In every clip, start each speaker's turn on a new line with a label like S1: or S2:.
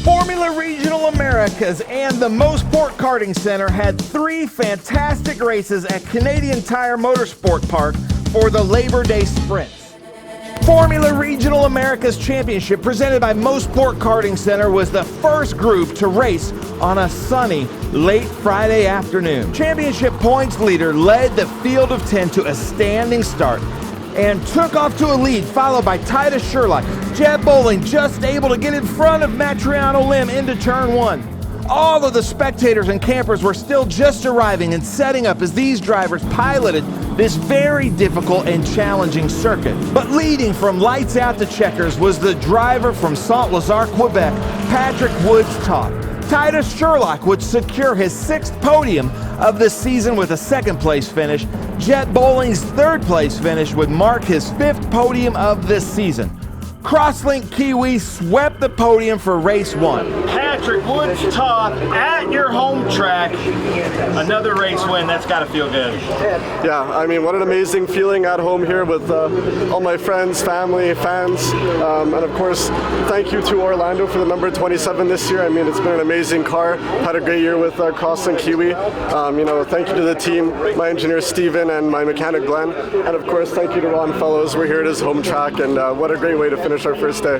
S1: Formula Regional Americas and the Mosport Karting Center had 3 fantastic races at Canadian Tire Motorsport Park for the Labor Day Sprints. Formula Regional Americas Championship presented by Mosport Karting Center was the first group to race on a sunny, late Friday afternoon. Championship points leader led the field of 10 to a standing start and took off to a lead, followed by Titus Sherlock. Jed Bowling just able to get in front of Matriano Lim into turn 1. All of the spectators and campers were still just arriving and setting up as these drivers piloted this very difficult and challenging circuit. But leading from lights out to checkers was the driver from Saint-Lazare, Quebec, Patrick Woods-Toth. Titus Sherlock would secure his 6th podium of the season with a 2nd place finish. Jed Bowling's 3rd place finish would mark his 5th podium of this season. Crosslink Kiwi swept the podium for race 1. Patrick Woods-Toth at your home track. Another race win, that's got to feel good.
S2: Yeah, I mean, what an amazing feeling at home here with all my friends, family, fans, and of course, thank you to Orlando for the number 27 this year. I mean, it's been an amazing car. Had a great year with Crosslink Kiwi. Thank you to the team, my engineer Steven and my mechanic Glenn, and of course, thank you to Ron Fellows. We're here at his home track, and what a great way to finish our first day.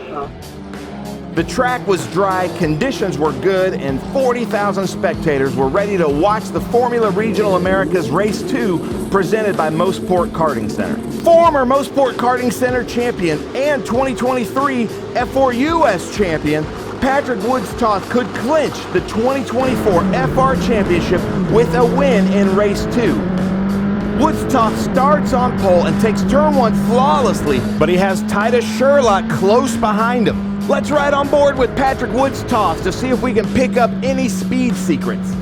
S1: The track was dry, conditions were good, and 40,000 spectators were ready to watch the Formula Regional Americas Race 2 presented by Mosport Karting Center. Former Mosport Karting Center champion and 2023 F4 US champion Patrick Woods-Toth could clinch the 2024 FR Championship with a win in Race 2. Woods-Toth starts on pole and takes turn 1 flawlessly, but he has Titus Sherlock close behind him. Let's ride on board with Patrick Woods-Toth to see if we can pick up any speed secrets.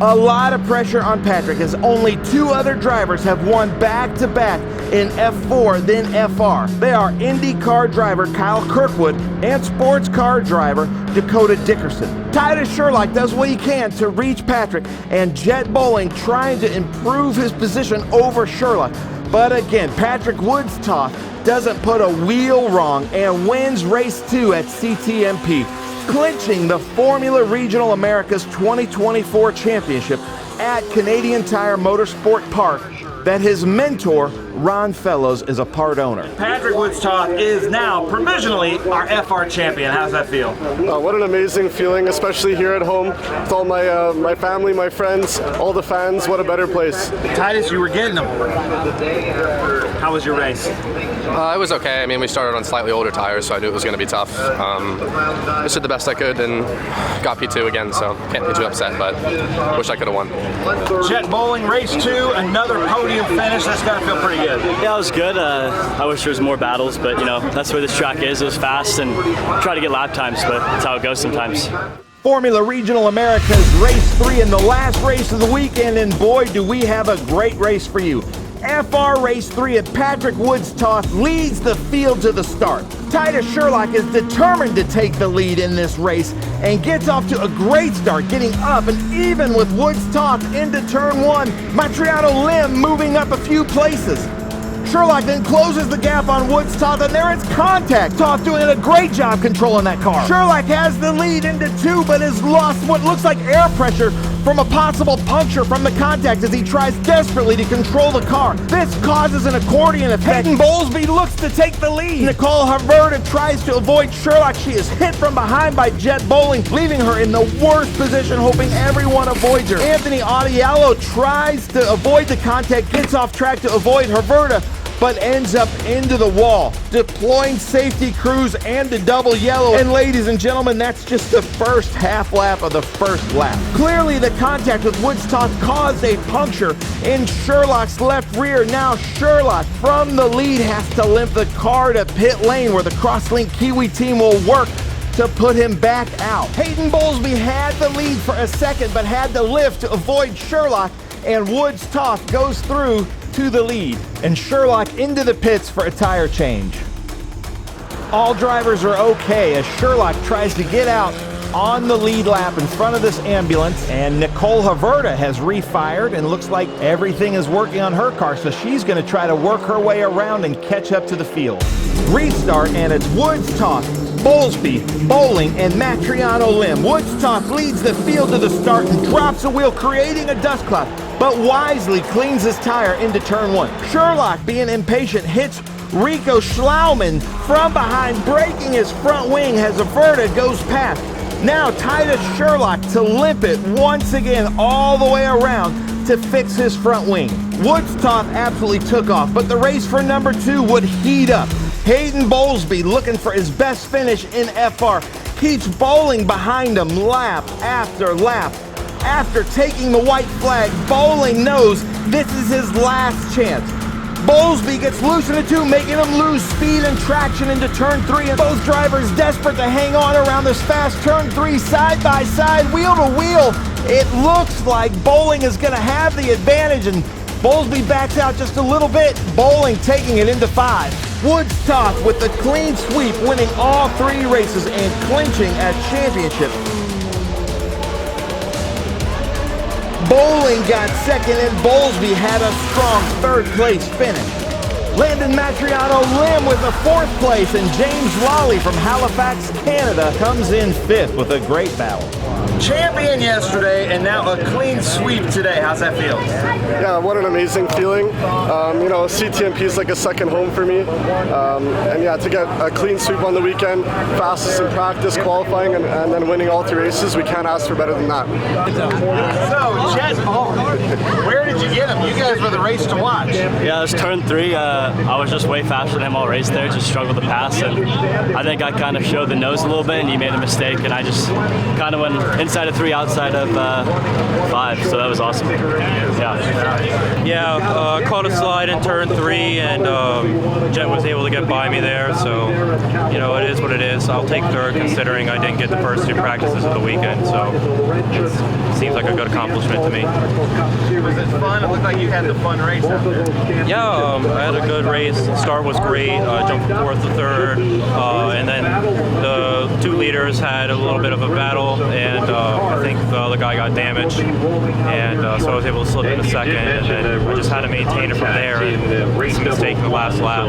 S1: A lot of pressure on Patrick as only 2 other drivers have won back-to-back in F4 then FR. They are IndyCar driver Kyle Kirkwood and sports car driver Dakota Dickerson. Titus Sherlock does what he can to reach Patrick, and Jed Bowling trying to improve his position over Sherlock. But again, Patrick Woods-Toth doesn't put a wheel wrong and wins race 2 at CTMP, clinching the Formula Regional Americas 2024 Championship at Canadian Tire Motorsport Park that his mentor, Ron Fellows, is a part owner. Patrick Woods-Toth is now provisionally our FR champion. How's that feel?
S2: What an amazing feeling, especially here at home with all my family, my friends, all the fans. What a better place.
S1: Titus, you were getting them. How was your race?
S3: It was okay. I mean, we started on slightly older tires, so I knew it was going to be tough. Just did the best I could and got P2 again, so can't be too upset, but wish I could have won.
S1: Jed Bowling, race 2, another podium finish. That's got to feel pretty good.
S4: Yeah, it was good. I wish there was more battles, but that's where this track is. It was fast and try to get lap times, but that's how it goes sometimes.
S1: Formula Regional Americas race 3 and the last race of the weekend, and boy, do we have a great race for you. FR Race 3 and Patrick Woods-Toth leads the field to the start. Titus Sherlock is determined to take the lead in this race and gets off to a great start, getting up and even with Woods-Toth into turn 1. Matriano Lim moving up a few places. Sherlock then closes the gap on Woods-Toth, and there is contact. Toth doing a great job controlling that car. Sherlock has the lead into 2, but has lost what looks like air pressure from a possible puncture from the contact as he tries desperately to control the car. This causes an accordion effect. Hayden Bowlesby looks to take the lead. Nicole Haverda tries to avoid Sherlock. She is hit from behind by Jed Bowling, leaving her in the worst position, hoping everyone avoids her. Anthony Audiello tries to avoid the contact, gets off track to avoid Haverda, but ends up into the wall, deploying safety crews and the double yellow. And ladies and gentlemen, that's just the first half lap of the first lap. Clearly the contact with Woods-Toth caused a puncture in Sherlock's left rear. Now Sherlock from the lead has to limp the car to pit lane where the Crosslink Kiwi team will work to put him back out. Hayden Bowlesby had the lead for a second but had to lift to avoid Sherlock, and Woods-Toth goes through to the lead, and Sherlock into the pits for a tire change. All drivers are okay as Sherlock tries to get out on the lead lap in front of this ambulance, and Nicole Haverda has refired and looks like everything is working on her car, so she's going to try to work her way around and catch up to the field. Restart, and it's Woods-Toth Bowlesby, Bowling, and Matriano Lim. Woodstock leads the field to the start and drops a wheel, creating a dust cloud, but wisely cleans his tire into turn 1. Sherlock, being impatient, hits Rico Schlauman from behind, breaking his front wing as Averta goes past. Now Titus Sherlock to limp it once again all the way around to fix his front wing. Woodstock absolutely took off, but the race for number 2 would heat up. Hayden Bowlesby, looking for his best finish in FR, keeps Bowling behind him lap after lap. After taking the white flag, Bowling knows this is his last chance. Bowlesby gets loose in the 2, making him lose speed and traction into turn 3, and both drivers desperate to hang on around this fast turn 3 side by side, wheel to wheel. It looks like Bowling is going to have the advantage, and Bowlesby backs out just a little bit, Bowling taking it into 5. Woodstock with the clean sweep, winning all 3 races and clinching at championship. Bowling got second and Bowlesby had a strong 3rd place finish. Landon Matriano Lim with a 4th place, and James Lawley from Halifax, Canada comes in 5th with a great battle. Champion yesterday and now a clean sweep today. How's that feel?
S2: Yeah, what an amazing feeling. You know, CTMP is like a second home for me. And yeah, to get a clean sweep on the weekend, fastest in practice, qualifying, and then winning all 3 races, we can't ask for better than that.
S1: So, Chet, where did you get him? You guys were the race to watch.
S4: Yeah, it was turn 3. I was just way faster than him all race there, just struggled to pass, and I think I kind of showed the nose a little bit, and he made a mistake, and I just kind of went inside of 3, outside of 5, so that was awesome.
S5: Yeah, caught a slide in turn 3, and Jet was able to get by me there, so, you know, it is what it is. I'll take 3rd considering I didn't get the first 2 practices of the weekend, so it seems like a good accomplishment to me.
S1: Was it fun? It looked like you had the fun race out there.
S5: Yeah, I had a good race. The start was great. I jumped from 4th to 3rd, and then the 2 leaders had a little bit of a battle, and I think the other guy got damaged, and so I was able to slip into 2nd, and then I just had to maintain it from there, and made some mistake in the last lap.